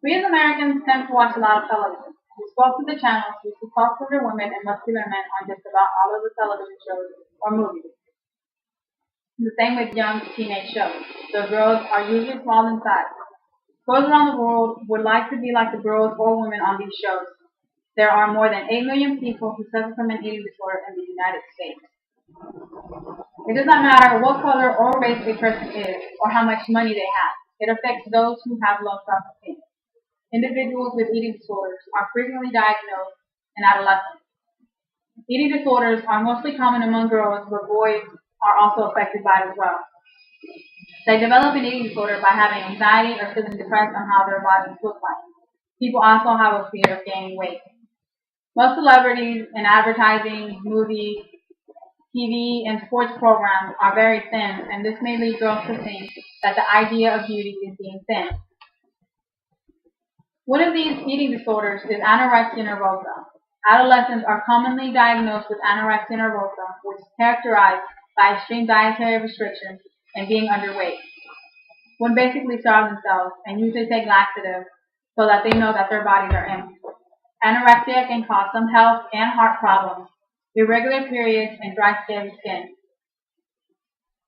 We as Americans tend to watch a lot of television. We spoke to the channels, we see muscular women and muscular men on just about all of the television shows or movies. The same with young teenage shows. The girls are usually small in size. Girls around the world would like to be like the girls or women on these shows. There are more than 8 million people who suffer from an eating disorder in the United States. It does not matter what color or race a person is or how much money they have. It affects those who have low self-esteem. Individuals with eating disorders are frequently diagnosed in adolescence. Eating disorders are mostly common among girls, but boys are also affected by it as well. They develop an eating disorder by having anxiety or feeling depressed on how their bodies look like. People also have a fear of gaining weight. Most celebrities in advertising, movies, TV, and sports programs are very thin, and this may lead girls to think that the idea of beauty is being thin. One of these eating disorders is anorexia nervosa. Adolescents are commonly diagnosed with anorexia nervosa, which is characterized by extreme dietary restrictions and being underweight. One basically starve themselves and usually take laxatives so that they know that their bodies are empty. Anorexia can cause some health and heart problems, irregular periods, and dry skin.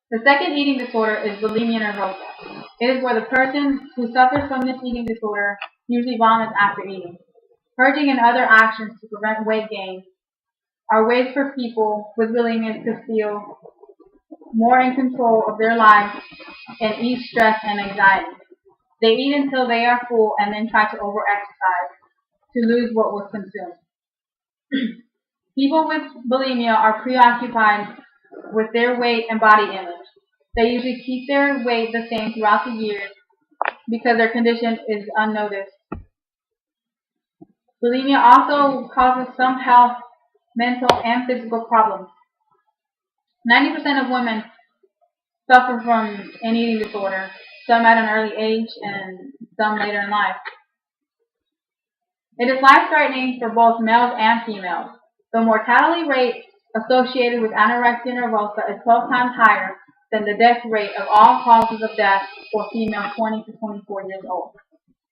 The second eating disorder is bulimia nervosa. It is where the person who suffers from this eating disorder usually vomits after eating. Purging and other actions to prevent weight gain are ways for people with bulimia to feel more in control of their lives and ease stress and anxiety. They eat until they are full and then try to over-exercise to lose what was consumed. People with bulimia are preoccupied with their weight and body image. They usually keep their weight the same throughout the years because their condition is unnoticed. Bulimia also causes some health, mental, and physical problems. 90% of women suffer from an eating disorder, some at an early age and some later in life. It is life-threatening for both males and females. The mortality rate associated with anorexia nervosa is 12 times higher than the death rate of all causes of death for females 20 to 24 years old.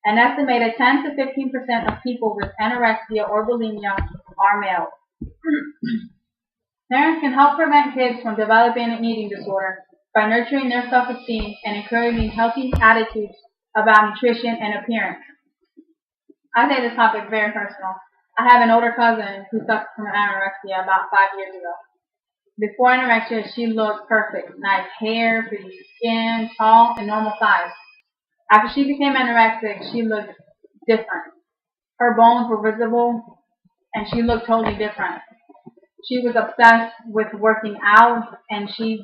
An estimated 10 to 15% of people with anorexia or bulimia are males. Parents can help prevent kids from developing an eating disorder by nurturing their self-esteem and encouraging healthy attitudes about nutrition and appearance. I take this topic very personal. I have an older cousin who suffered from anorexia about 5 years ago. Before anorexia, she looked perfect. Nice hair, pretty skin, tall, and normal size. After she became anorexic, she looked different. Her bones were visible, and she looked totally different. She was obsessed with working out, and she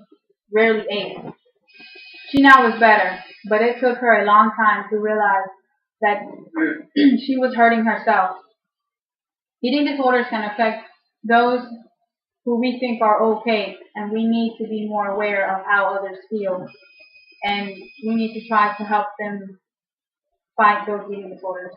rarely ate. She now was better, but it took her a long time to realize that she was hurting herself. Eating disorders can affect those who we think are okay, and we need to be more aware of how others feel, and we need to try to help them fight those eating disorders.